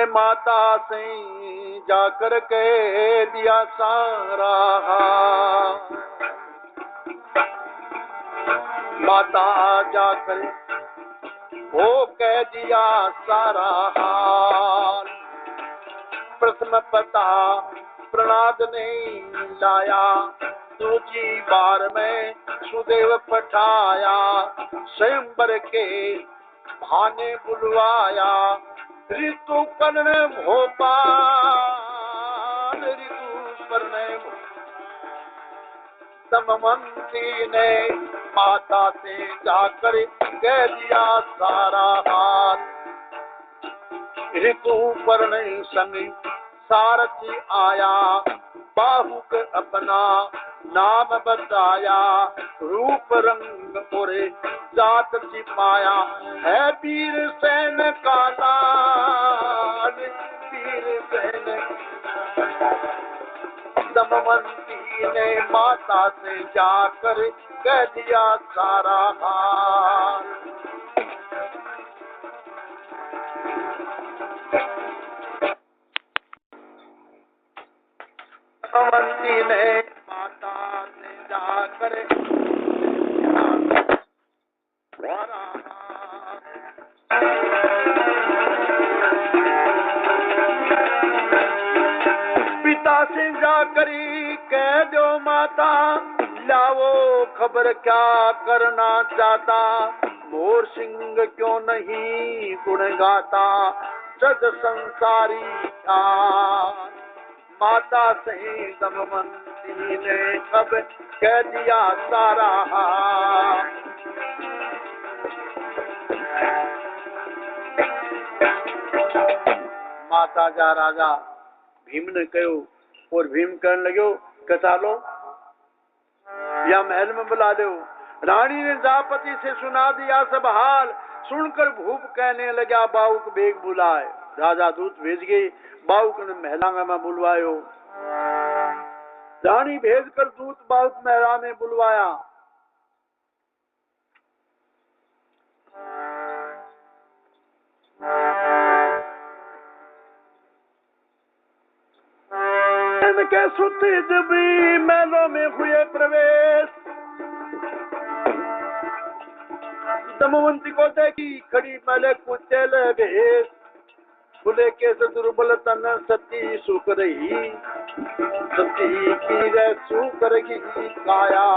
माता से जाकर कह दिया सारा हाल। माता जाकर वो कह दिया सारा हाल। प्रथम पता प्रणाद ने लाया, दूजी बार में सुदेव पठाया। स्वयंवर के भाने बुलवाया, ऋतु कर्ण भोपाल। ऋतु कर्ण दमवंती ने माता से जाकर कह दिया सारा हाल। ऋतु पर्ण संग सारथी आया, बाहुक अपना नाम बताया। रूप रंग मोरे जात छिपाया, है वीर सेन का लाल। वीर सेन दमवंती ने माता से जाकर कह दिया सारा हाल। दमवंती ने माता से जाकर सारा हाल। पिता से जाकर कह दो माता, लाओ खबर क्या करना चाहता। मोर सिंह क्यों नहीं गुण गाता, सद संसारी था। माता से दमवंती ने अब कह दिया सारा हाल। माता जा राजा भीम ने कहो, और भीम कहने लगे कथा लो या महल में बुला दो। रानी ने जापति से सुना दिया सब हाल। सुनकर भूप कहने लगा, बाहुक बेग बुलाए। राजा दूत भेज गए, बाहुक ने महलांगा में बुलवायो। रानी भेज कर दूत बाहुक महला में बुलवाया। के सुत जब महलों में हुए प्रवेश, दमवंती को देखी खड़ी मल कुचल भेष। खुले केस दुर्बल तन सती सुख रही, सती की रे सुख रही काया।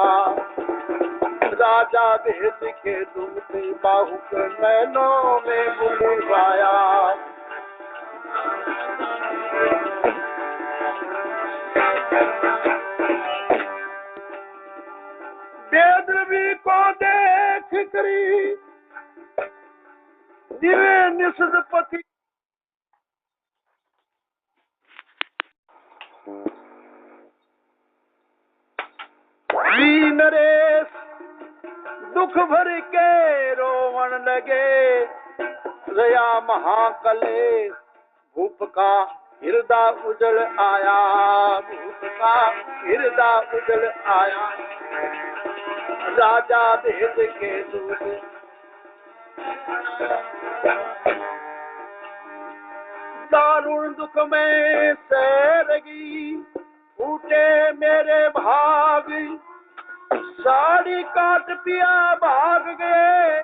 राजा भेज के दूत बाहुक महलों में बुलवाया। बेदरवी को देख करी दिवे निषदपति, नरेश दुख भर के रोवन लगे। रया महाकलेश भूप का हृदय उजल आया। भूप का हृदय उजल आया। राजा भेद के दूत दारुण दुख में सैरगी, फूटे मेरे भाग। साड़ी काट पिया भाग गए,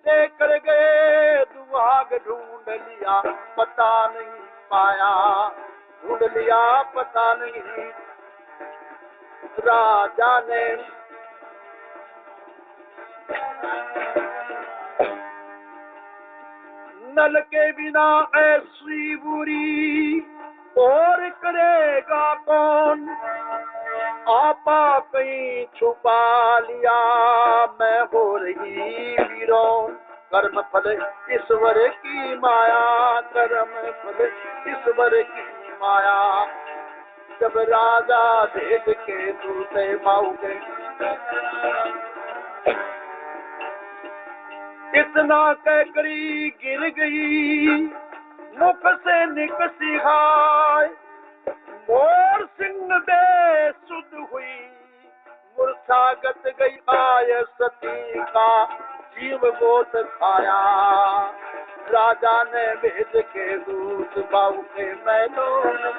लेकर गए दुआग। ढूंढ लिया पता नहीं पाया, ढूंढ लिया पता नहीं। राजा ने नल के बिना ऐसी बुरी और करेगा कौन। आपा कहीं छुपा लिया मैं हो रही वीरों। कर्म फल ईश्वर की माया, कर्म फल ईश्वर की माया। जब राजा भेद के दूसरे बाहुके इतना कहकरी गिर गई, मुख से निकसी हाय। मोर सिंह दे सुध हुई, मूर्छागत गई आय। सती का जीव गोत खाया। राजा ने भेज के दूत बाहु के मैलों में।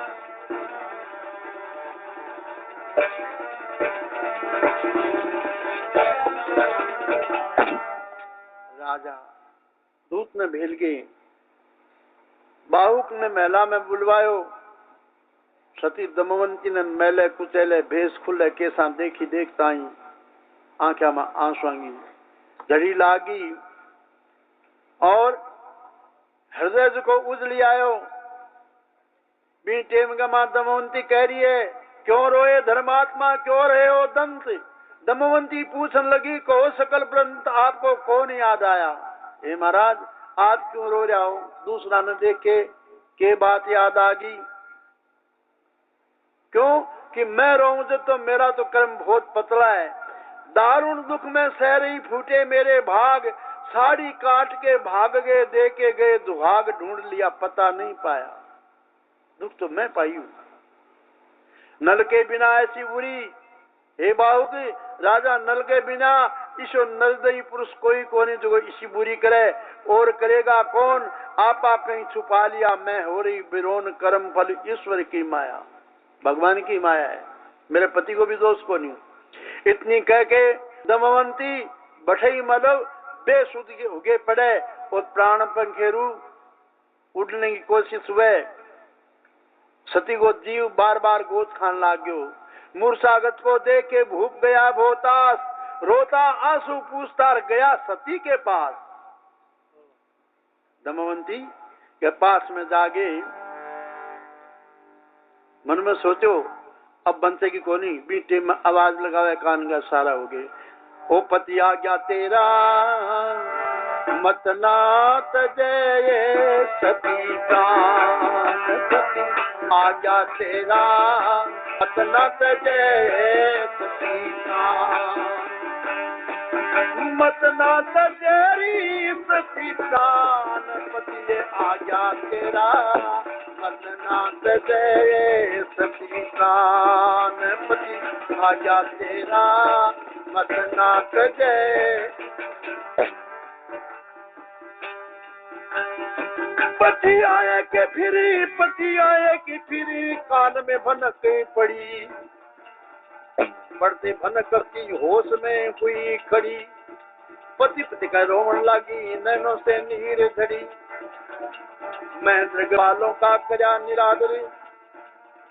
राजा दूत ने भेज के बाहुक ने महिला में बुलवायो। सती दमवंती ने मैले कुचैले भेस खुले केसा देखी देखता ही आंख्या में आंसू आंगी झड़ी लागी और हृदय को उजली आयो। बी टेम गमा दमवंती कह रही है, क्यों रोए धर्मात्मा, क्यों रहे हो दंत? दमवंती पूछने लगी, कहो सकल प्रंत, आपको कौन याद आया? हे महाराज, आज क्यों रो रहा हो? दूसरा ने देखे के बात याद आ गई। क्यों कि मैं रोऊं जब तो मेरा तो कर्म बहुत पतला है। दारुण दुख में सह रही फूटे मेरे भाग, साड़ी काट के भाग गए, दे के गए दुहाग, ढूंढ लिया पता नहीं पाया। दुख तो मैं पाई हूं। नल के बिना ऐसी बुरी, हे बाहुक राजा, नल के बिना ईशो नरदयी पुरुष कोई नहीं जो इसी बुरी करे, और करेगा कौन? आपा कहीं छुपा लिया, मैं हो रही बिरोन, कर्म फल ईश्वर की माया, भगवान की माया है, मेरे पति को भी दोष को नहीं। इतनी कह के दमवंती बठई मतलब बेसुध के उगे पड़े और प्राण पंखेरु उड़ने की कोशिश हुए। सती को जीव बार बार गोद खान लाग्यो। मूर्छागत को देख के भूख गया भोतास, रोता आंसू पूछता गया सती के पास। दमवंती के पास में जागे मन में सोचो अब बनते की कोनी, बीटे में आवाज लगावे कान का सारा हो गए। ओ पति आ गया तेरा मत नाथ जय सती प्राण, पति आ गया तेरा मत नाथ जय सती प्राण, मत नाथ जय सती प्राण, पति आ गया तेरा मत नाथ जय सती प्राण, पति आ गया तेरा मत नाथ जय। पति आए के फिरी, पति आए की फिरी, कान में भनक पड़ी, पड़ते भनक की होश में हुई खड़ी। पति पति का रोवन लगी, नैनों से नीर झड़ी, महेंद्र बालों का कजा निरादरी,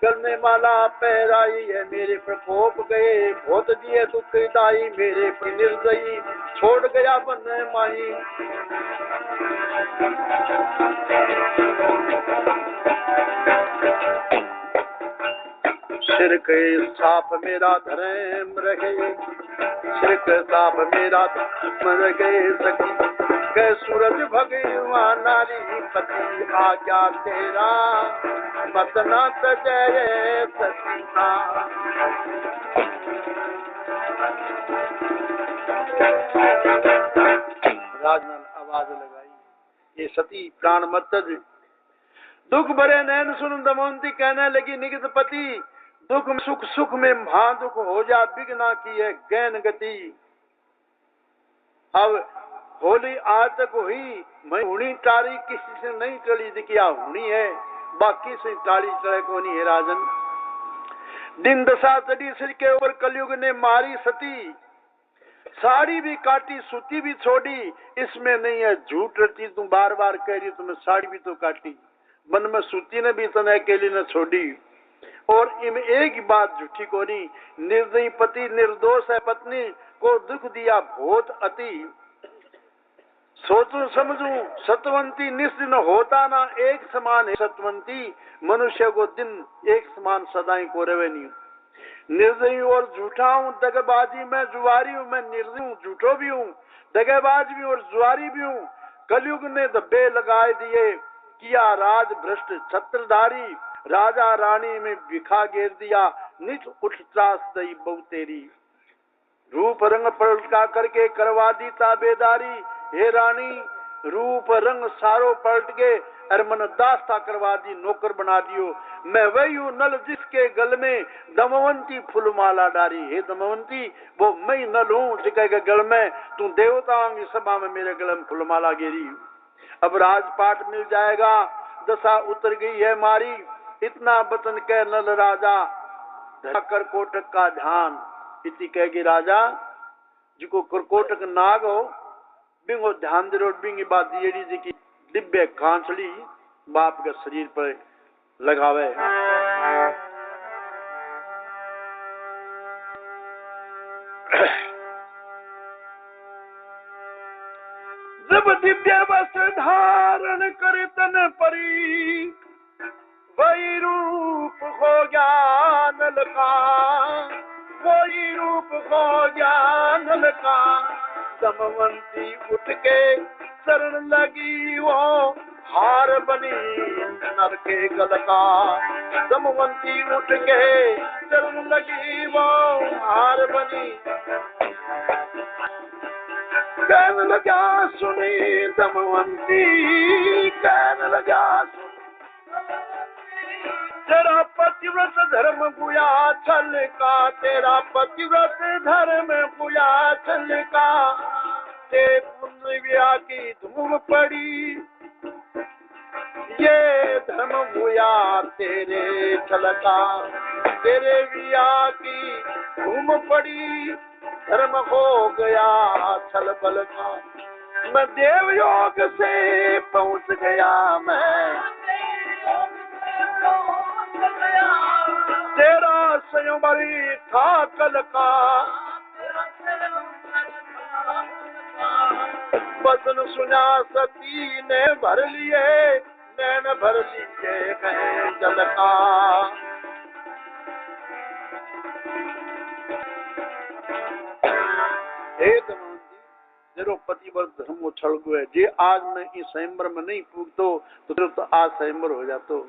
गलने माला पहराई है, मेरे प्रकोप गए बहुत दिए दुख दाई, मेरे पर निर्दयी छोड़ गया बन माही। सिर के साप मेरा धर्म रहे, सिर के साप मेरा धर्म रहे, सखी के सूरज भगवान नारी, पति आ गया तेरा मत नाथ जय सती प्राण। राजनल आवाज लगाई, ये सती प्राण मत तज। दुख भरे नैन सुन दमवंती कहने लगी, निगित पति दुख में सुख, सुख में भा दुख हो जा, बिगना की है गैन गति। अब होली आज तक हुई, मैं हुणी टारी किसी से नहीं टली, दिखिया हुणी है बाकी से टाली चढ़े को नहीं है। राजन दिन दशा चढ़ी सिर के ऊपर, कलयुग ने मारी सती, साड़ी भी काटी सूती भी छोड़ी, इसमें नहीं है झूठ रची, तुम बार बार कह रही तुम्हें साड़ी भी तो काटी, मन में सूती ने भी तने अकेली न छोड़ी, और इनमें एक ही बात झूठी को नहीं। निर्दयी पति निर्दोष है, पत्नी को दुख दिया बहुत अति, सोचू समझू सतवंती निश्चिन होता ना एक समान है, सतवंती मनुष्य को दिन एक समान सदाई को रवे नहीं। निर्दयी और झूठा हूँ, दगबाजी में जुआरी हूँ, मैं निर्दयी हूँ, झूठो भी हूँ, दगबाज भी और जुआरी भी हूँ। कलयुग ने दबे लगाए दिए, किया राज भ्रष्ट छत्रधारी, राजा रानी में बिखा घेर दिया, नित उठ त्रास दई बहु तेरी, रूप रंग पलटा करके करवा दी ताबेदारी। हे रानी रूप रंग सारो पलट के अरमन दास्ता करवा दी, नौकर बना दियो। मैं वही हूँ नल जिसके गल में दमवंती फूलमाला डारी। हे दमवंती वो मैं नल हूँ जिसके गल में तू देवताओं की सभा में मेरे गल में फूलमाला गिरी। अब राजपाट मिल जाएगा, दशा उतर गई है मारी। इतना वचन कह नल राजा, करकोटक का ध्यान। इति कहेगी राजा जिको करकोटक नाग हो, बिंगो ध्यान दे रोड बिंगी बात येड़ी जी की दिव्य कांचली बाप के शरीर पर लगावे। जब दिव्य वस्त्र धारण कर तन परी, वही रूप हो ज्ञान का, वही रूप हो ज्ञान का। दमवंती उठ के शरण लगी वो हार बनी नर के गल का। दमवंती उठ के शरण लगी वो हार बनी। कहने लगा सुनी दमवंती, कहने लगा तेरा पतिव्रत धर्म गुया छल का, तेरा पतिव्रत धर्म गुया छल का। ते पुण्य की धूम पड़ी, ये धर्म गुया तेरे छलका। तेरे विया की धूम पड़ी, धर्म हो गया छल बल का। मैं देव योग से पहुंच गया, मैं तेरा संयमरी था कल का। वचन सुना सती ने भर लिए, नैन भर लिए मैं जल का। जरो पतिव्रत धर्म उछल गए, जे आज मैं इस स्वयंवर में नहीं पूगतो तो आज स्वयंवर हो जातो।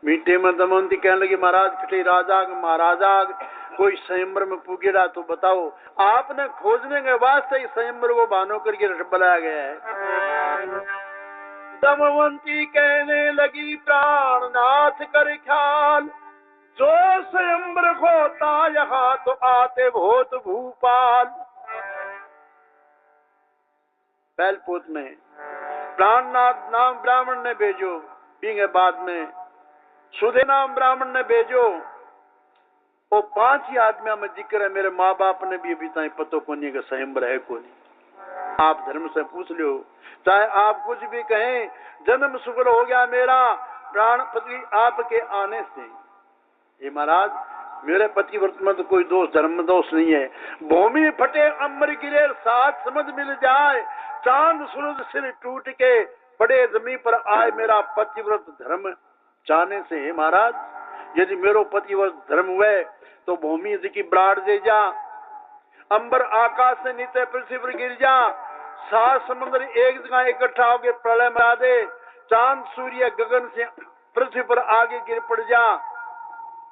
मीठे में दमवंती कहने लगी महाराज खटे राजा महाराजा कोई स्वयंवर में पूगेड़ा तो बताओ। आपने खोजने के वास्ते इस स्वयंवर को बानो करके बुलाया गया है। दमवंती कहने लगी प्राणनाथ कर ख्याल, जो स्वयंवर होता यहाँ तो आते भूत भूपाल। पहलपोत में प्राणनाथ नाम ब्राह्मण ने भेजो, पीने बाद में सुधे नाम ब्राह्मण ने भेजो। वो 5 ही आदमियों में जिक्र है, मेरे माँ बाप ने भी अभी तक पतो को नहीं का स्वयंवर है को नहीं। आप धर्म से पूछ लो, चाहे आप कुछ भी कहें, जन्म शुक्र हो गया मेरा प्राण पति आपके आने से। ये महाराज मेरे पतिव्रत में तो कोई दोष धर्म दोष नहीं है। भूमि फटे अमर गिरे साथ समझ मिल जाए, चांद सूरज सिर टूट के पड़े जमीन पर आए, मेरा पतिव्रत धर्म जाने से। हे महाराज यदि मेरो पतिव्रत धर्म हुए तो भूमि जी की ब्राड़ दे जा, अंबर आकाश से नीचे पृथ्वी पर गिर जा, 7 समुद्र एक जगह इकट्ठा होकर प्रलय मरा दे, चांद सूर्य गगन से पृथ्वी पर आगे गिर पड़ जा,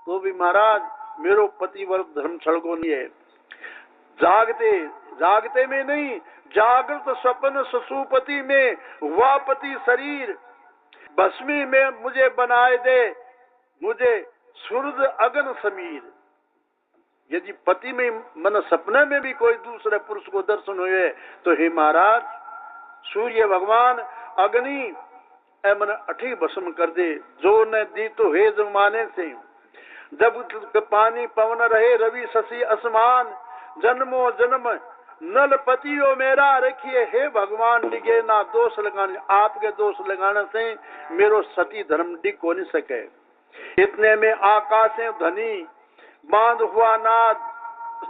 तो भी महाराज मेरो पतिव्रत धर्म छलको नहीं है। जागते जागते में नहीं, जागृत स्वप्न सुसुपति में वापति शरीर भस्मी में मुझे बनाए दे, मुझे सूरज अगन समीर। यदि पति में मन सपने में भी कोई दूसरे पुरुष को दर्शन हुए तो हे महाराज सूर्य भगवान अग्नि मन अठी भस्म कर दे, जो न दी तो हे जमाने से। जब पानी पवन रहे रवि शशि असमान, जन्मों जन्म नल पतियो मेरा रखिए, हे भगवान डिगे ना दोष लगाने। आपके दोष लगाने से मेरो सती धर्म डिग हो नहीं सके। इतने में आकाशे ध्वनि बांध हुआ नाद,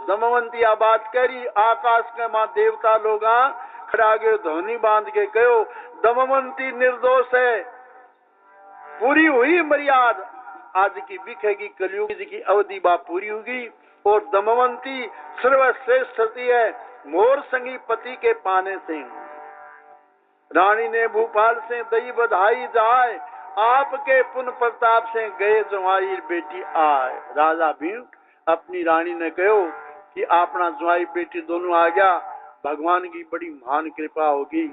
दमवंती बात करी, आकाश के मां देवता लोग खड़ा गए, ध्वनि बांध के कहो दमवंती निर्दोष है, पूरी हुई मर्यादा। आज की बिखेगी कलयुग जी की अवधि बा पूरी होगी, और दमवंती सर्वश्रेष्ठ सती है, मोर संगी पति के पाने से। रानी ने भूपाल से दई बधाई जाए, आपके पुण्य प्रताप से गए जवाई बेटी आए। राजा भीम अपनी रानी ने कहो कि अपना जवाई बेटी दोनों आ गया, भगवान की बड़ी महान कृपा होगी।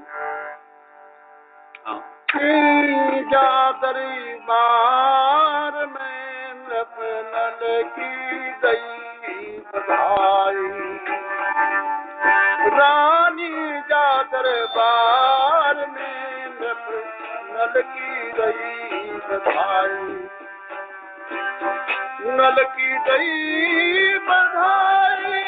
दरबार में नल की दई बधाई, रानी जा दरबार में नल की दई बधाई, नल की दई बधाई।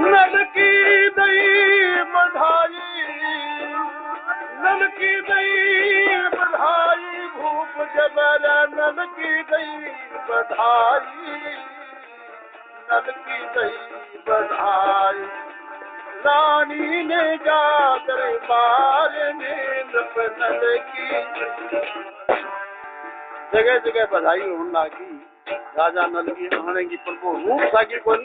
नल की दई बधाई, नल की दई बधाई, भूप जबर नल की दई बधाई, नल की दई बधाई। रानी ने जाकर बार में नप नल की, जगह जगह बधाई होने लगी। राजा नल की आने की पर वो रूप था कि कोई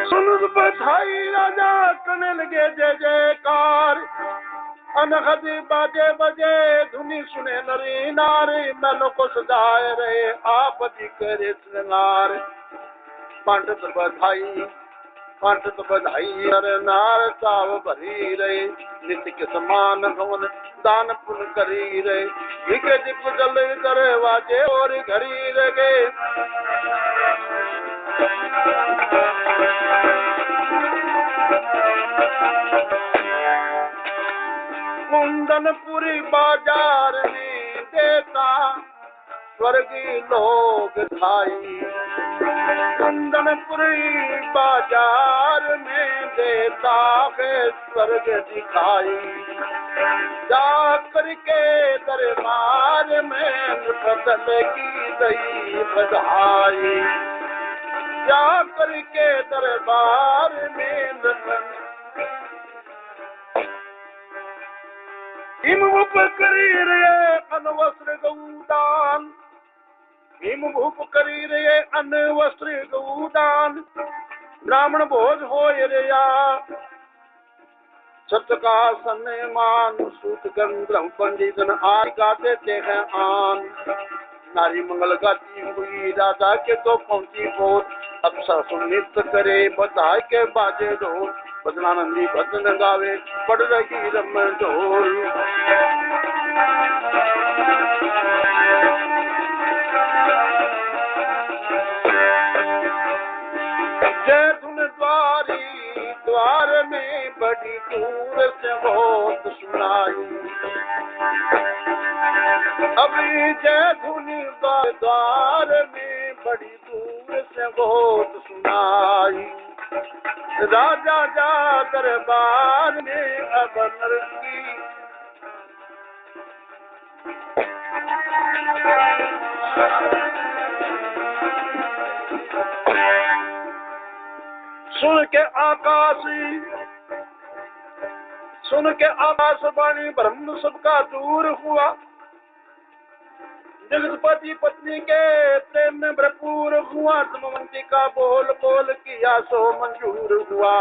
सुन बधाई, राजा करने लगे जय जयकार। अनहद बाजे बजे धुनी सुने नरी नारी, नल को सजाए रहे आप जी करे श्रृंगार। पंडित बधाई, पंडित बधाई, अरे नार साव भरी रहे, नित्य के समान भवन दान पुण्य करी रहे। दिखे दीप जल दरवाजे और घरी रहे, कुंदनपुरी बाजार में देता स्वर्गीय लोग धाई। कुंदनपुरी बाजार में देता है स्वर्ग दिखाई। जा करके दरबार में बदल की दई बधाई, जा करके दरबार में हिमभूप करी रहे अनवस्त्र गौदान, हिमभूप करी रहे अनवस्त्र गौदान। ब्राह्मण भोज हो रया सतका सन्मान, सूत गंधर्व पंडितन आय गाते थे हैं आन। नारी मंगल गाती हुई राजा के तो पहुंची बोल, अप्सरा सुनित करे बधाई के बाजे ढोल। बदनानंदी भजन गावे पड़ रही रम ढोल। जय धुन द्वारी द्वार में बड़ी दूर से बहुत सुनाई। अभी जय धुनी द्वार में बड़ी दूर से बहुत सुनाई। राजा जा दरबार में अब नरकी, सुन के आकाशी, सुन के आकाशवाणी ब्रह्म सबका दूर हुआ। जगतपति पत्नी के प्रेम में भरपूर हुआ। दमयंती का बोल बोल किया सो मंजूर हुआ।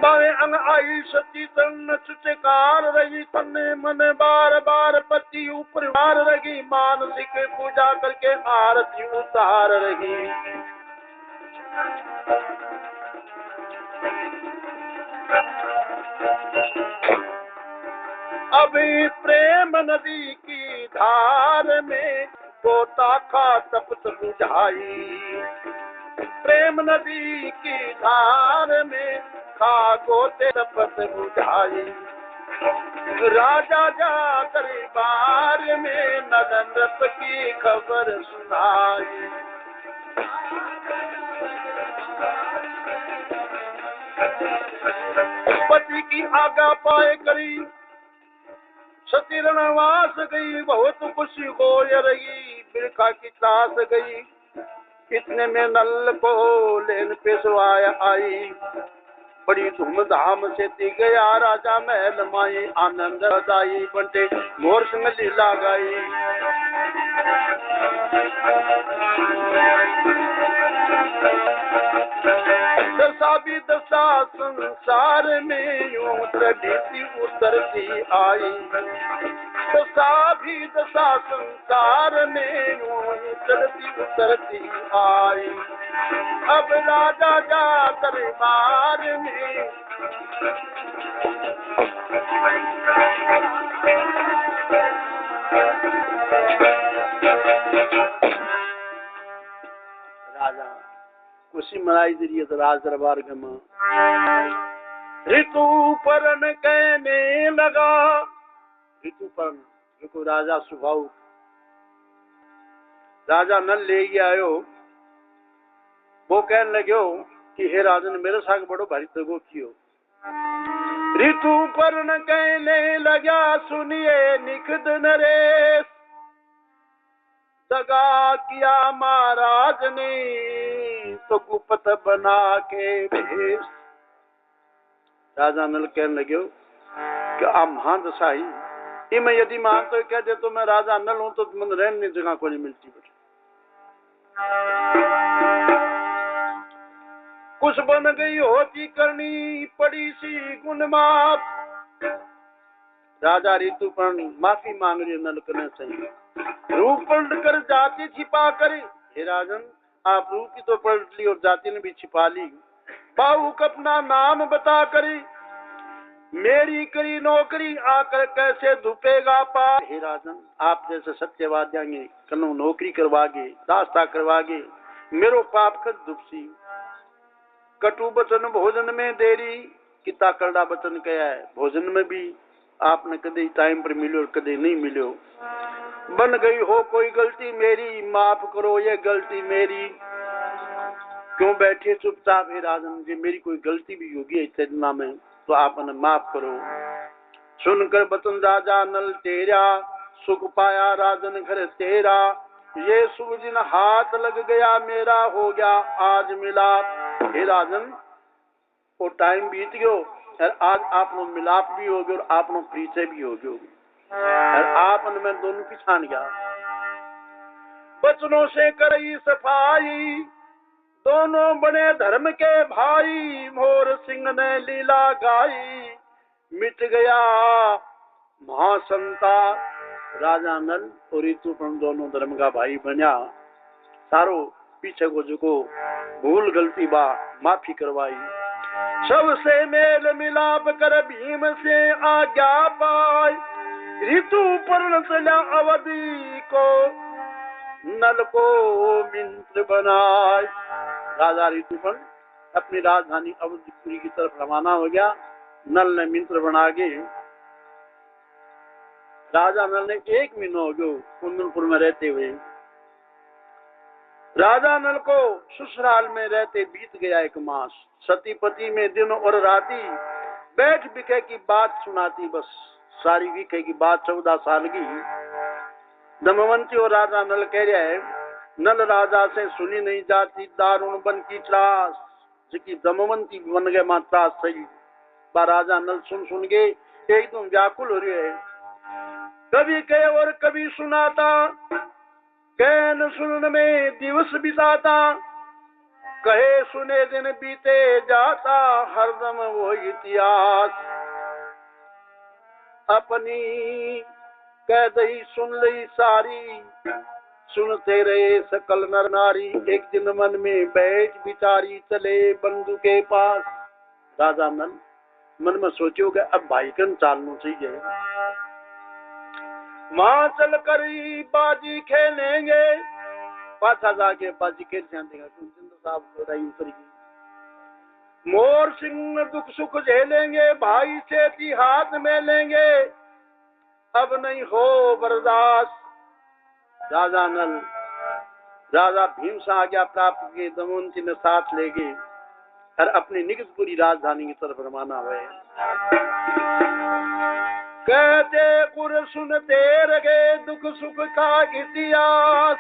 बाएं अंग आई सती तन चुचकार रही, तन मन बार बार पति ऊपर मार रही। मानसिक पूजा करके आरती उतार रही। अभी प्रेम नदी की धार में गोता का तपत बुझाई। प्रेम नदी की धार में खा गोते तपत बुझाई। राजा जा दरबार में नल नृप की खबर सुनाई। पति की आज्ञा पाए करी सती रणवास गई। बहुत खुशी हो रही बिरखा की तास गई। इतने में नल को लेन पेशवाया आई। बड़ी धूमधाम से ती गया राजा महल माई। आनंद बधाई बंटे मोर संग लीला गाई। दशा भी दशा संसार में यूं प्रगति उतरती आई। दशा भी दशा संसार में यूं ही चलती उतरती आई। अब राजा जा दरबार में राजा खुशी मनाई दरिए तो राज दरबार गमा ऋतु परन कहने लगा। ऋतु परन जो राजा सुभाव राजा नल ले गया आयो, वो कहने लगे कि हे राजन मेरे साथ बड़ो भारी तगो कियो। ऋतु परन कहने लगा सुनिए निखित नरेश, दगा किया महाराज ने तो गुप्त बना के भेष। राजा नल कहने लगे कि आप महान दशाही, ये मैं यदि मान तो कह दे तो मैं राजा नल हूं तो मन रहने जगह को नहीं मिलती। कुछ बन गई होती करनी पड़ी सी गुणमाप। राजा ऋतुपर्ण माफी मांग रही नल करना चाहिए। रूप पलट कर जाति छिपा कर, हे राजन आप रूप की तो पलट ली और जाति ने भी छिपा ली। बाहुक अपना नाम बता करी मेरी करी नौकरी आकर कैसे धुपेगा पा। हे राजन आप जैसे सत्यवाद जाएंगे कनो नौकरी करवागे रास्ता करवागे मेरो पाप कर दुपसी। कटु बचन भोजन में देरी, कितना करड़ा वचन कहा है, भोजन में भी आपने कदे टाइम पर मिलो और कदे नहीं मिलो। बन गई हो कोई गलती मेरी माफ करो ये गलती मेरी। क्यों बैठे चुपचाप हे राजन, जी मेरी कोई गलती भी होगी इतना में तो आप उन्हें माफ करो। सुनकर बचन राजा नल तेरा, सुख पाया राजन घर तेरा। ये शुभ दिन हाथ लग गया मेरा हो गया आज मिलाप। हे राजन वो टाइम बीत गयो और आज आप लोग मिलाप भी हो गए और आप लोग परिचय भी हो गए और आप उनमें दोनों पिछान गया। बचनों से करई सफाई दोनों बने धर्म के भाई। मोर सिंह ने लीला गाई मिट गया महासंता। राजा नल और ऋतुपर्ण दोनों धर्म का भाई बना। सारो पीछे को जो भूल गलती बा माफी करवाई। सबसे मेल मिलाप कर भीम से आज्ञा पाई। ऋतुपर्ण चला अवधि को नल को मित्र बनाए। राजा ऋतुपर्ण अपनी राजधानी अवधपुरी की तरफ रवाना हो गया। नल ने मित्र बना के राजा नल ने 1 महीना हो गया कुंदनपुर में रहते हुए। राजा नल को ससुराल में रहते बीत गया 1 मास। सती पति में दिन और राती बैठ बिखे की बात सुनाती बस। सारी विखे की बात 14 साल की। दमवंती और राजा नल कह रहा है नल राजा से सुनी नहीं जाती दारुण बन की त्रास। जिकी दमवंती बन गए मां त्रास सही बा। राजा नल सुन सुन के एकदम व्याकुल हो रहे है। कभी कहे और कभी सुनाता कहन सुनन में दिवस बिताता। कहे सुने दिन बीते जाता हरदम वो इतिहास। अपनी कह दही सुन ली सारी सुनते रहे सकल नर नारी। एक दिन मन में बैठ बिचारी चले बंधु के पास। राजा नल मन में सोचो कि अब भाई कन चालना चाहिए। वहां चल कर बाजी खेलेंगे पाछा जाके बाजी खेल जाएगा। मोर सिंह दुख सुख झेलेंगे भाई से ती हाथ में लेंगे अब नहीं हो बर्दाश्त। राजा नल राजा भीम से आज्ञा प्राप्त किए दमवंती ने साथ ले गए और अपनी निगतपुरी राजधानी की तरफ रवाना हुए। कहते गुर सुनते रहे दुख सुख का इतिहास।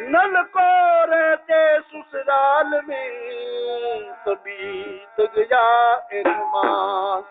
नल को रहते ससुराल में तो बीत गया 1 मास।